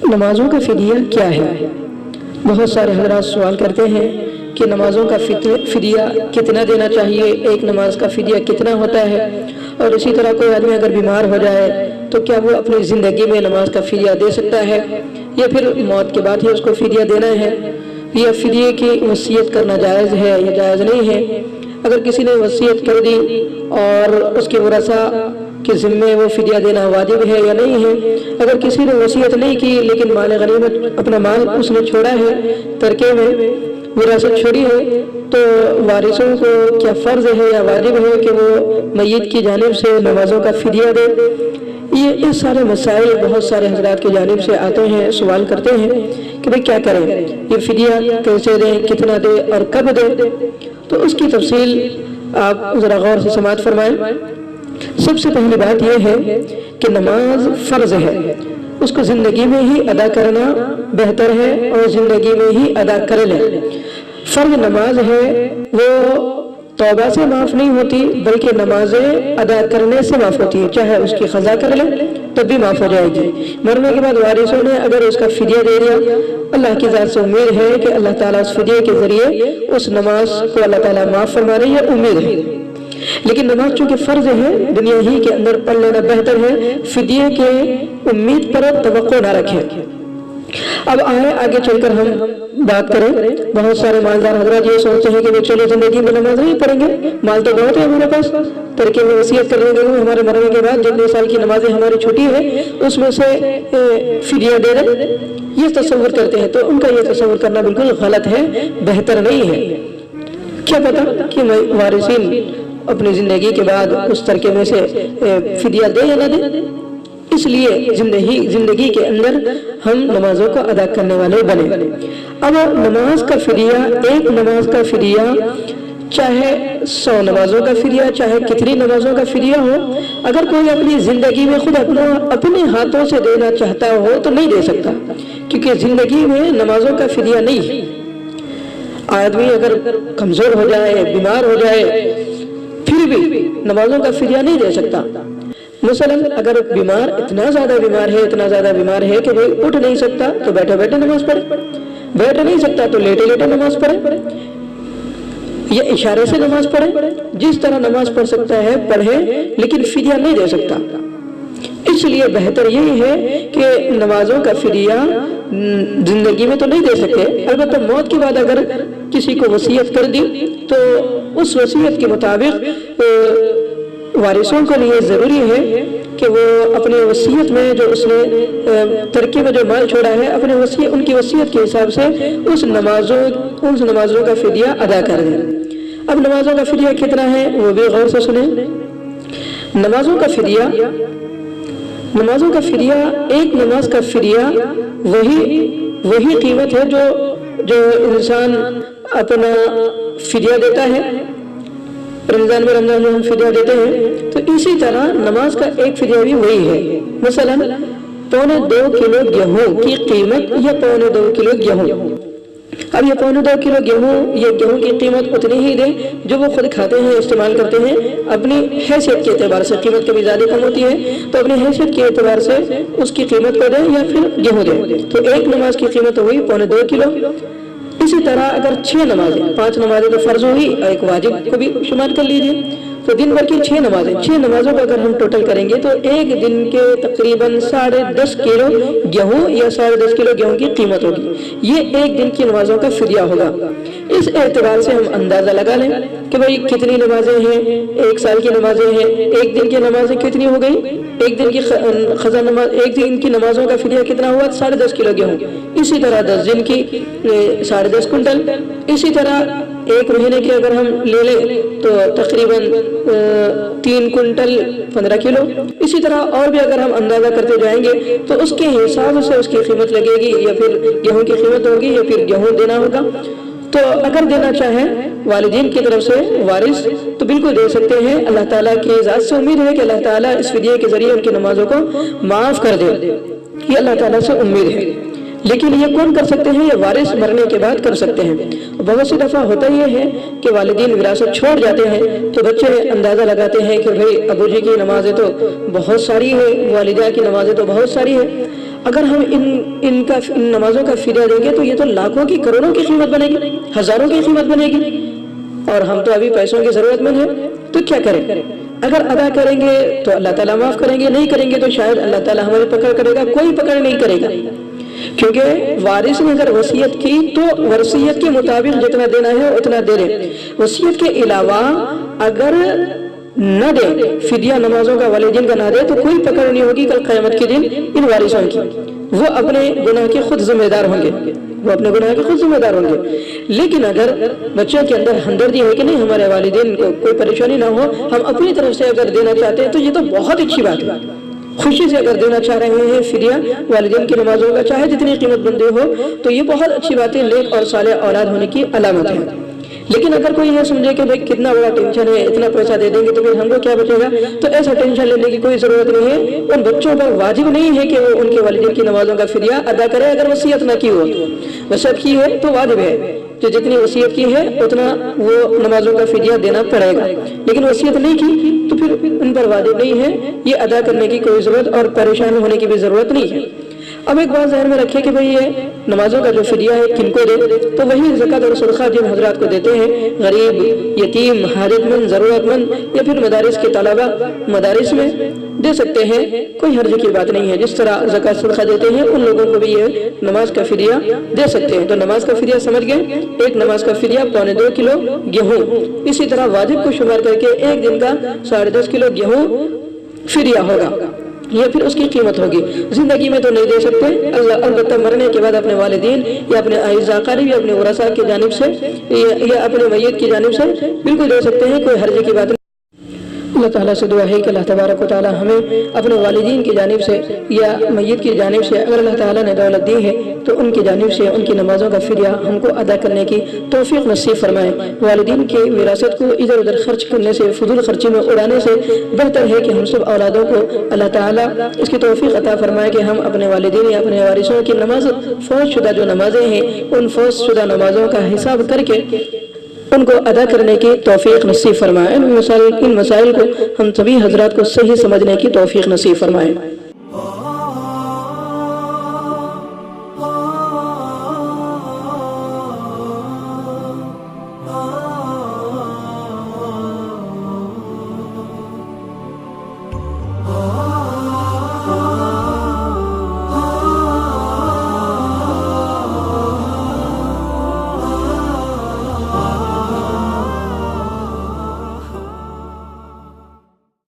نمازوں کا فدیہ کیا ہے؟ بہت سارے حضرات سوال کرتے ہیں کہ نمازوں کا فدیہ کتنا دینا چاہیے، ایک نماز کا فدیہ کتنا ہوتا ہے، اور اسی طرح کوئی آدمی اگر بیمار ہو جائے تو کیا وہ اپنی زندگی میں نماز کا فدیہ دے سکتا ہے یا پھر موت کے بعد ہی اس کو فدیہ دینا ہے، یا فدیے کی وصیت کرنا جائز ہے یا جائز نہیں ہے؟ اگر کسی نے وصیت کر دی اور اس کے ورثاء کے ذمے وہ فدیہ دینا واجب ہے یا نہیں ہے؟ اگر کسی نے وصیت نہیں کی لیکن مال غنیمت اپنا مال اس نے چھوڑا ہے، ترکے میں وراثت چھوڑی ہے، تو وارثوں کو کیا فرض ہے یا واجب ہے کہ وہ میت کی جانب سے نمازوں کا فدیہ دے؟ یہ سارے مسائل بہت سارے حضرات کی جانب سے آتے ہیں، سوال کرتے ہیں کہ بھئی کیا کریں، یہ فدیہ کیسے دیں، کتنا دیں اور کب دیں؟ تو اس کی تفصیل آپ ذرا غور سے سماعت فرمائیں۔ سب سے پہلی بات یہ ہے کہ نماز فرض ہے، اس کو زندگی میں ہی ادا کرنا بہتر ہے اور زندگی میں ہی ادا کر لیں۔ فرض نماز ہے وہ توبہ سے معاف نہیں ہوتی بلکہ نمازیں ادا کرنے سے معاف ہوتی ہے، چاہے اس کی قضا کر لیں تب بھی معاف ہو جائے گی۔ مرنے کے بعد وارثوں نے اگر اس کا فدیہ دے دیا، اللہ کی ذات سے امید ہے کہ اللہ تعالیٰ اس فدیے کے ذریعے اس نماز کو اللہ تعالیٰ معاف فرما رہی ہے، امید ہے۔ لیکن نماز چونکہ فرض ہے، دنیا ہی کے اندر پڑھ لینا بہتر ہے، فدیے کے امید پر توقع نہ رکھیں۔ اب آگے چل کر ہم بات کریں۔ بہت سارے مالدار حضرات یہ سوچتے ہیں کہ وہ چلو زندگی میں نماز نہیں پڑھیں گے، مال تو بہت ہے ہمارے پاس، ترکے میں وصیت کر دیں گے ہمارے مرنے کے بعد جتنے سال کی نمازیں ہماری چھوٹی ہے اس میں سے فدیہ دے دیں، یہ تصور کرتے ہیں۔ تو ان کا یہ تصور کرنا بالکل غلط ہے، بہتر نہیں ہے۔ کیا پتا کہ وارثین اپنی زندگی کے بعد اس ترکے میں سے فدیہ دے یا نہ دے، اس لیے زندگی کے اندر ہم نمازوں کو ادا کرنے والے بنے۔ اب نماز کا فدیہ، ایک نماز کا فدیہ، چاہے 100 نمازوں کا فدیہ، چاہے کتنی نمازوں کا فدیہ ہو، اگر کوئی اپنی زندگی میں خود اپنے ہاتھوں سے دینا چاہتا ہو تو نہیں دے سکتا، کیونکہ زندگی میں نمازوں کا فدیہ نہیں ہے۔ آدمی اگر کمزور ہو جائے، بیمار ہو جائے، پھر بھی نمازوں کا فدیہ نہیں دے سکتا۔ مثلا اگر بیمار اتنا زیادہ بیمار ہے کہ وہ اٹھ نہیں سکتا تو بیٹھے بیٹھے نماز پڑھے، بیٹھ نہیں سکتا تو لیٹے لیٹے نماز پڑھے، یا اشارے سے نماز پڑھے، جس طرح نماز پڑھ سکتا ہے پڑھے، لیکن فدیہ نہیں دے سکتا۔ اس لیے بہتر یہی ہے کہ نمازوں کا فدیہ زندگی میں تو نہیں دے سکتے، البتہ موت کے بعد اگر کسی کو وصیت کر دی تو اس وصیت کے مطابق وارثوں کے لیے ضروری ہے کہ وہ اپنے وصیت میں جو اس نے ترکے میں جو مال چھوڑا ہے، ان کی وصیت کے حساب سے اس نمازوں کا فدیہ ادا کر دیں۔ اب نمازوں کا فدیہ کتنا ہے وہ بھی غور سے سنیں۔ نمازوں کا فدیہ، ایک نماز کا فدیہ وہی قیمت ہے جو انسان اپنا فدیہ دیتا ہے۔ رمضان میں ہم فدیہ دیتے ہیں تو اسی طرح نماز کا ایک فدیہ بھی وہی ہے۔ مثلا 2.25 کلو گیہوں کی قیمت یا 2.25 کلو گیہوں، اب یہ 2.25 کلو گیہوں کی قیمت اتنی ہی دیں جو وہ خود کھاتے ہیں، استعمال کرتے ہیں، اپنی حیثیت کے اعتبار سے، قیمت کبھی زیادہ کم ہوتی ہے تو اپنی حیثیت کے اعتبار سے اس کی قیمت کو دیں یا پھر گیہوں دیں، تو ایک نماز کی قیمت ہوئی 2.25 کلو۔ اسی طرح اگر 6 نمازیں، 5 نمازیں تو فرض ہوئی، ایک واجب کو بھی شمار کر لیجئے، تو دن بھر کی 6 نمازوں کو اگر ہم ٹوٹل کریں گے تو ایک دن کے تقریباً 10.5 کلو گیہوں یا 10.5 کلو گیہوں کی قیمت ہوگی، یہ ایک دن کی نمازوں کا فدیہ ہوگا۔ اس اعتبار سے ہم اندازہ لگا لیں کہ بھئی کتنی نمازیں ہیں، 1 سال کی نمازیں ہیں، ایک دن کی نمازیں کتنی ہو گئی، ایک دن کی نمازوں کا فدیہ کتنا ہوا، 10.5 کلو گیہوں، اسی طرح 10 دن کی 10.5 کنٹل، اسی طرح ایک مہینے کی اگر ہم لے لیں تو تقریباً 3 کنٹل 15 کلو. اسی طرح اور بھی اگر ہم اندازہ کرتے جائیں گے تو اس کے حساب سے اس کی قیمت لگے گی، یا پھر گیہوں کی قیمت ہوگی، یا پھر گیہوں دینا ہوگا. تو اگر دینا چاہیں والدین کی طرف سے وارث تو بالکل دے سکتے ہیں. اللہ تعالیٰ کی ذات سے امید ہے کہ اللہ تعالیٰ اس فدیے کے ذریعے ان کی نمازوں کو معاف کر دے، یہ اللہ تعالیٰ سے امید ہے. لیکن یہ کون کر سکتے ہیں؟ یہ وارث مرنے کے بعد کر سکتے ہیں. بہت سی دفعہ ہوتا یہ ہے کہ والدین وراثت چھوڑ جاتے ہیں تو بچے اندازہ لگاتے ہیں کہ بھئی ابو جی کی نمازیں تو بہت ساری ہے، والدہ کی نمازیں تو بہت ساری ہے، اگر ہم ان نمازوں کا فدیہ دیں گے تو یہ تو لاکھوں کی، کروڑوں کی قیمت بنے گی، ہزاروں کی قیمت بنے گی، اور ہم تو ابھی پیسوں کی ضرورت مند ہیں. تو کیا کریں؟ اگر ادا کریں گے تو اللہ تعالیٰ معاف کریں گے، نہیں کریں گے تو شاید اللہ تعالیٰ ہماری پکڑ کرے گا. کوئی پکڑ نہیں کرے گا، کیونکہ وارث نے اگر وصیت کی تو وصیت کے مطابق جتنا دینا ہے اتنا دے دیں. وصیت کے علاوہ اگر نہ دے، فدیہ نمازوں کا والدین کا نہ دے، تو کوئی پکڑ نہیں ہوگی کل قیامت کے دن ان وارثوں کی. وہ اپنے گناہ کے خود ذمہ دار ہوں گے، وہ اپنے گناہ کے خود ذمہ دار ہوں گے. لیکن اگر بچوں کے اندر ہمدردی ہے کہ نہیں ہمارے والدین کو کوئی پریشانی نہ ہو، ہم اپنی طرف سے اگر دینا چاہتے ہیں تو یہ تو بہت اچھی بات ہے. خوشی سے اگر دینا چاہ رہے ہیں فدیہ والدین کی نمازوں کا، چاہے جتنی قیمت بندے ہو، تو یہ بہت اچھی بات ہے، نیک اور صالح اولاد ہونے کی علامت ہے. لیکن اگر کوئی یہ سمجھے کہ بھئی کتنا بڑا ٹینشن ہے، اتنا پیسہ دے دیں گے تو پھر ہم کو کیا بچے گا، تو ایسا ٹینشن لینے کی کوئی ضرورت نہیں ہے. ان بچوں پر واجب نہیں ہے کہ وہ ان کے والدین کی نمازوں کا فدیہ ادا کرے اگر وصیت نہ کی ہو. وصیت کی ہے تو واجب ہے، جو جتنی وصیت کی ہے اتنا وہ نمازوں کا فدیہ دینا پڑے گا. لیکن وصیت نہیں کی تو پھر ان پر واجب نہیں ہے، یہ ادا کرنے کی کوئی ضرورت اور پریشان ہونے کی بھی ضرورت نہیں ہے. اب ایک بات ذہن میں رکھیں کہ بھئی یہ نمازوں کا جو فدیہ ہے کن کو دے، تو وہی زکوٰۃ اور صدقہ جن حضرات کو دیتے ہیں، غریب، یتیم، حاجت مند، ضرورت مند، یا پھر مدارس کے طلبہ مدارس میں دے سکتے ہیں، کوئی حرج کی بات نہیں ہے. جس طرح زکوٰۃ صدقہ دیتے ہیں ان لوگوں کو بھی یہ نماز کا فدیہ دے سکتے ہیں. تو نماز کا فدیہ سمجھ گئے، ایک نماز کا فدیہ 2.25 کلو گیہوں. اسی طرح واجب کو شمار کر کے ایک دن کا 10.5 کلو گیہوں فدیہ ہوگا، یہ پھر اس کی قیمت ہوگی. زندگی میں تو نہیں دے سکتے، البتہ مرنے کے بعد اپنے والدین یا اپنے اعزاء قریب یا اپنے ورثاء کی جانب سے یا اپنے میت کی جانب سے بالکل دے سکتے ہیں، کوئی حرج کی بات نہیں. اللہ تعالیٰ سے دعا ہے کہ اللہ تبارک و تعالیٰ ہمیں اپنے والدین کی جانب سے یا میت کی جانب سے، اگر اللہ تعالیٰ نے دولت دی ہے تو ان کی جانب سے ان کی نمازوں کا فدیہ ہم کو ادا کرنے کی توفیق نصیب فرمائے. والدین کی وراثت کو ادھر ادھر خرچ کرنے سے، فضول خرچی میں اڑانے سے بہتر ہے کہ ہم سب اولادوں کو اللہ تعالیٰ اس کی توفیق عطا فرمائے کہ ہم اپنے والدین یا اپنے وارثوں کی نماز، فوت شدہ جو نمازیں ہیں ان فوت شدہ نمازوں کا حساب کر کے ان کو ادا کرنے کی توفیق نصیب فرمائے. ان مسائل کو ہم سبھی حضرات کو صحیح سمجھنے کی توفیق نصیب فرمائے.